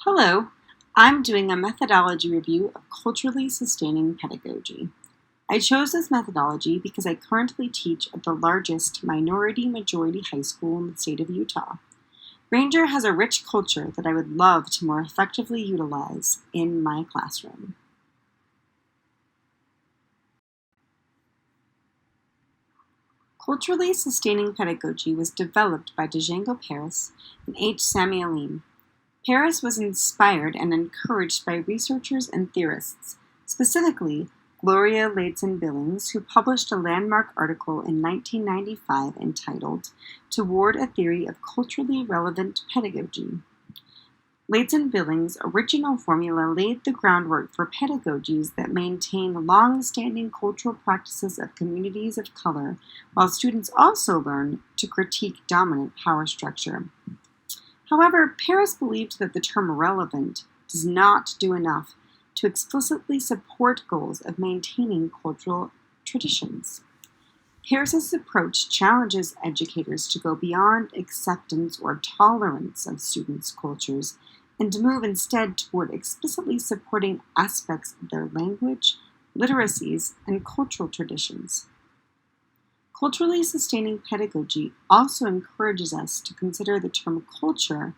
Hello, I'm doing a methodology review of culturally sustaining pedagogy. I chose this methodology because I currently teach at the largest minority-majority high school in the state of Utah. Granger has a rich culture that I would love to more effectively utilize in my classroom. Culturally sustaining pedagogy was developed by Django Paris and H. Samueline. Paris was inspired and encouraged by researchers and theorists, specifically Gloria Ladson-Billings, who published a landmark article in 1995 entitled "Toward a Theory of Culturally Relevant Pedagogy." Ladson-Billings' original formula laid the groundwork for pedagogies that maintain long-standing cultural practices of communities of color, while students also learn to critique dominant power structure. However, Paris believed that the term relevant does not do enough to explicitly support goals of maintaining cultural traditions. Paris's approach challenges educators to go beyond acceptance or tolerance of students' cultures and to move instead toward explicitly supporting aspects of their language, literacies, and cultural traditions. Culturally sustaining pedagogy also encourages us to consider the term culture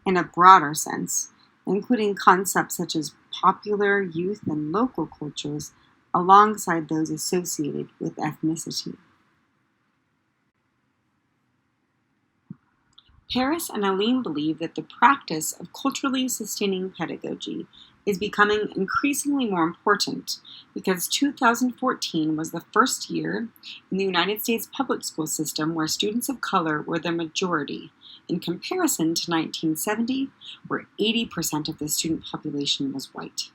in a broader sense, including concepts such as popular, youth, and local cultures alongside those associated with ethnicity. Paris and Aline believe that the practice of culturally sustaining pedagogy is becoming increasingly more important because 2014 was the first year in the United States public school system where students of color were the majority, in comparison to 1970, where 80% of the student population was white.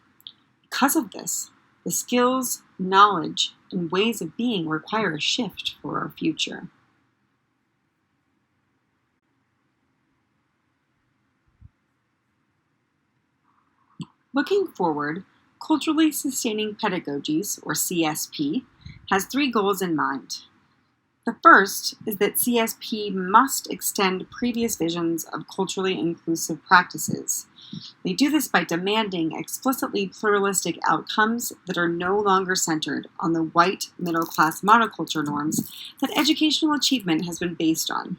Because of this, the skills, knowledge, and ways of being require a shift for our future. Looking forward, Culturally Sustaining Pedagogies, or CSP, has three goals in mind. The first is that CSP must extend previous visions of culturally inclusive practices. They do this by demanding explicitly pluralistic outcomes that are no longer centered on the white middle-class monoculture norms that educational achievement has been based on.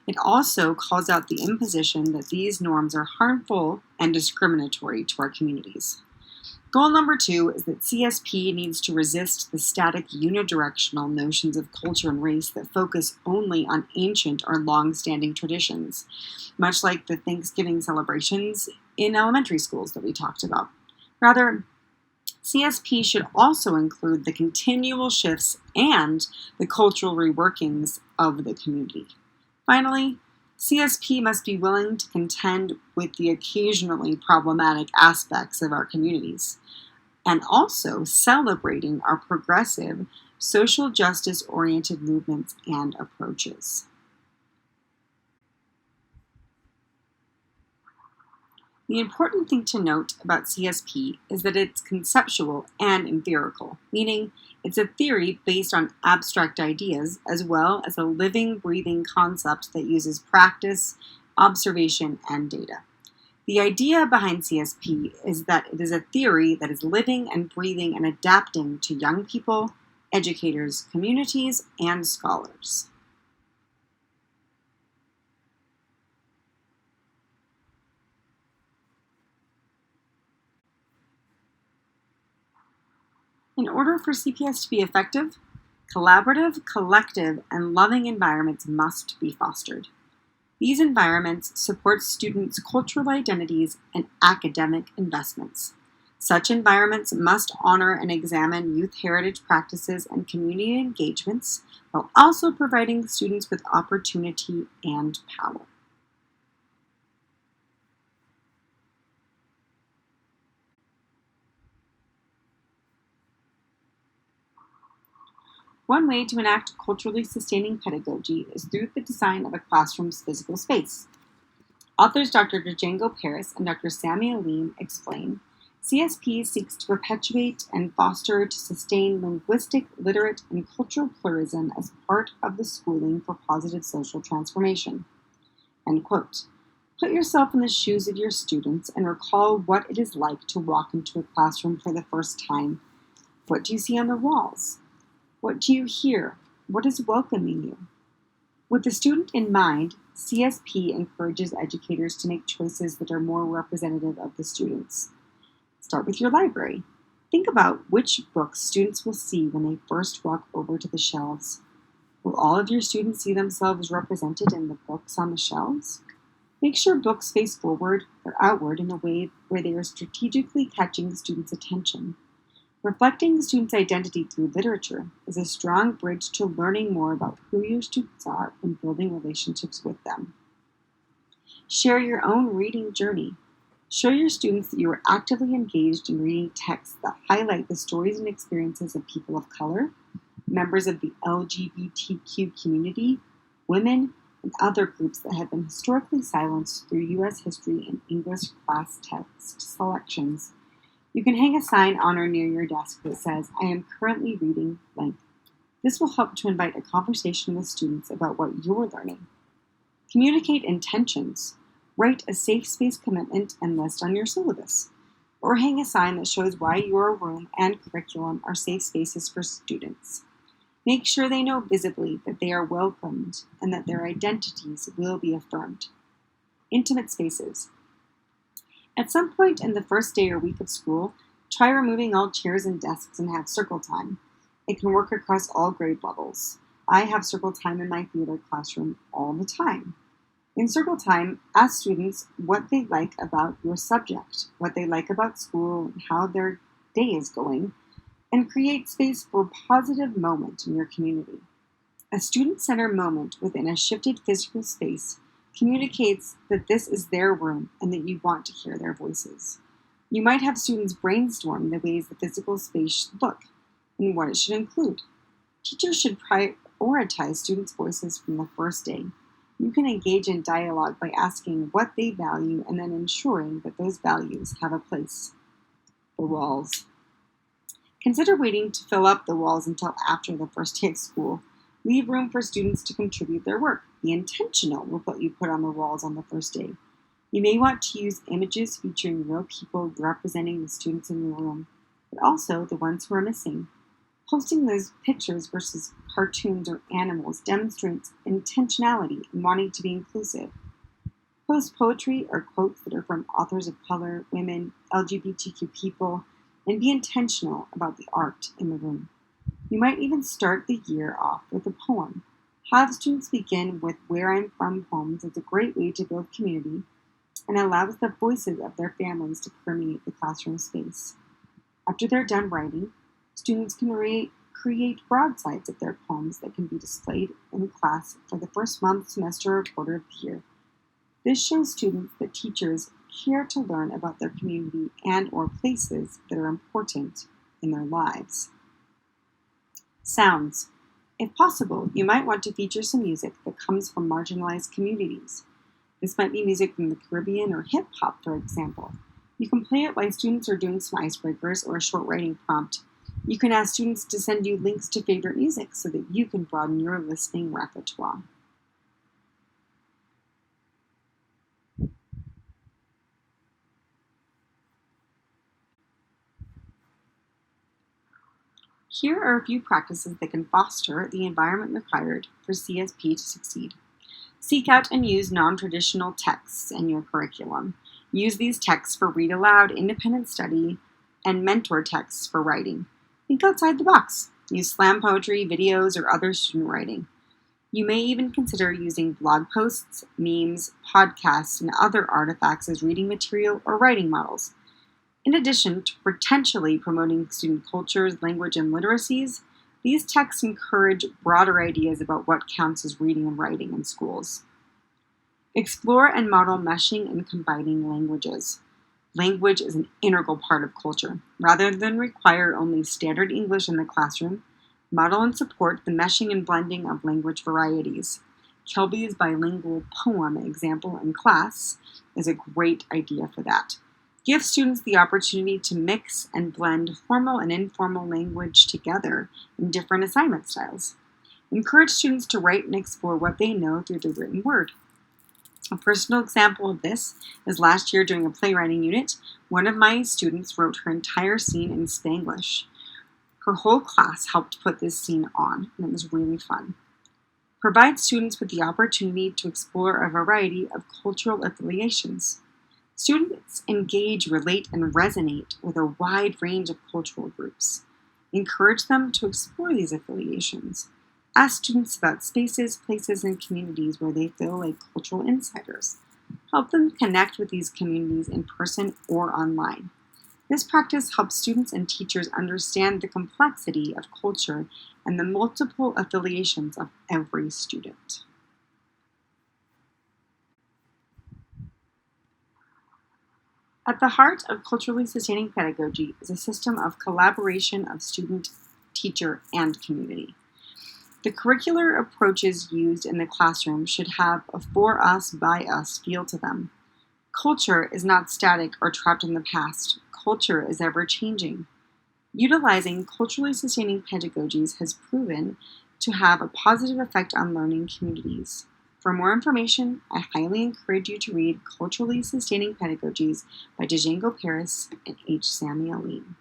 It also calls out the imposition that these norms are harmful and discriminatory to our communities. Goal number 2 is that CSP needs to resist the static unidirectional notions of culture and race that focus only on ancient or long-standing traditions, much like the Thanksgiving celebrations in elementary schools that we talked about. Rather, CSP should also include the continual shifts and the cultural reworkings of the community. Finally, CSP must be willing to contend with the occasionally problematic aspects of our communities, and also celebrating our progressive, social justice-oriented movements and approaches. The important thing to note about CSP is that it's conceptual and empirical, meaning it's a theory based on abstract ideas as well as a living, breathing concept that uses practice, observation, and data. The idea behind CSP is that it is a theory that is living and breathing and adapting to young people, educators, communities, and scholars. In order for CPS to be effective, collaborative, collective, and loving environments must be fostered. These environments support students' cultural identities and academic investments. Such environments must honor and examine youth heritage practices and community engagements, while also providing students with opportunity and power. One way to enact culturally sustaining pedagogy is through the design of a classroom's physical space. Authors Dr. Django Paris and Dr. Sammy Aline explain, CSP seeks to perpetuate and foster to sustain linguistic, literate, and cultural pluralism as part of the schooling for positive social transformation. End quote. Put yourself in the shoes of your students and recall what it is like to walk into a classroom for the first time. What do you see on the walls? What do you hear? What is welcoming you? With the student in mind, CSP encourages educators to make choices that are more representative of the students. Start with your library. Think about which books students will see when they first walk over to the shelves. Will all of your students see themselves represented in the books on the shelves? Make sure books face forward or outward in a way where they are strategically catching the student's attention. Reflecting the student's identity through literature is a strong bridge to learning more about who your students are and building relationships with them. Share your own reading journey. Show your students that you are actively engaged in reading texts that highlight the stories and experiences of people of color, members of the LGBTQ community, women, and other groups that have been historically silenced through U.S. history and English class text selections. You can hang a sign on or near your desk that says, "I am currently reading blank." This will help to invite a conversation with students about what you're learning. Communicate intentions. Write a safe space commitment and list on your syllabus. Or hang a sign that shows why your room and curriculum are safe spaces for students. Make sure they know visibly that they are welcomed and that their identities will be affirmed. Intimate spaces. At some point in the first day or week of school, try removing all chairs and desks and have circle time. It can work across all grade levels. I have circle time in my theater classroom all the time. In circle time, ask students what they like about your subject, what they like about school, and how their day is going, and create space for a positive moment in your community. A student-centered moment within a shifted physical space communicates that this is their room and that you want to hear their voices. You might have students brainstorm the ways the physical space should look and what it should include. Teachers should prioritize students' voices from the first day. You can engage in dialogue by asking what they value and then ensuring that those values have a place. The walls. Consider waiting to fill up the walls until after the first day of school. Leave room for students to contribute their work. Be intentional with what you put on the walls on the first day. You may want to use images featuring real people representing the students in your room, but also the ones who are missing. Posting those pictures versus cartoons or animals demonstrates intentionality and wanting to be inclusive. Post poetry or quotes that are from authors of color, women, LGBTQ people, and be intentional about the art in the room. You might even start the year off with a poem. Have students begin with "Where I'm From" poems as a great way to build community and allows the voices of their families to permeate the classroom space. After they're done writing, students can create broadsides of their poems that can be displayed in class for the first month, semester, or quarter of the year. This shows students that teachers care to learn about their community and/or places that are important in their lives. Sounds. If possible, you might want to feature some music that comes from marginalized communities. This might be music from the Caribbean or hip hop, for example. You can play it while students are doing some icebreakers or a short writing prompt. You can ask students to send you links to favorite music so that you can broaden your listening repertoire. Here are a few practices that can foster the environment required for CSP to succeed. Seek out and use non-traditional texts in your curriculum. Use these texts for read aloud, independent study, and mentor texts for writing. Think outside the box. Use slam poetry, videos, or other student writing. You may even consider using blog posts, memes, podcasts, and other artifacts as reading material or writing models. In addition to potentially promoting student cultures, language, and literacies, these texts encourage broader ideas about what counts as reading and writing in schools. Explore and model meshing and combining languages. Language is an integral part of culture. Rather than require only standard English in the classroom, model and support the meshing and blending of language varieties. Kelby's bilingual poem example in class is a great idea for that. Give students the opportunity to mix and blend formal and informal language together in different assignment styles. Encourage students to write and explore what they know through the written word. A personal example of this is last year during a playwriting unit, one of my students wrote her entire scene in Spanglish. Her whole class helped put this scene on, and it was really fun. Provide students with the opportunity to explore a variety of cultural affiliations. Students engage, relate, and resonate with a wide range of cultural groups. Encourage them to explore these affiliations. Ask students about spaces, places, and communities where they feel like cultural insiders. Help them connect with these communities in person or online. This practice helps students and teachers understand the complexity of culture and the multiple affiliations of every student. At the heart of culturally sustaining pedagogy is a system of collaboration of student, teacher, and community. The curricular approaches used in the classroom should have a for us, by us feel to them. Culture is not static or trapped in the past. Culture is ever changing. Utilizing culturally sustaining pedagogies has proven to have a positive effect on learning communities. For more information, I highly encourage you to read Culturally Sustaining Pedagogies by Django Paris and H. Samuel Lean.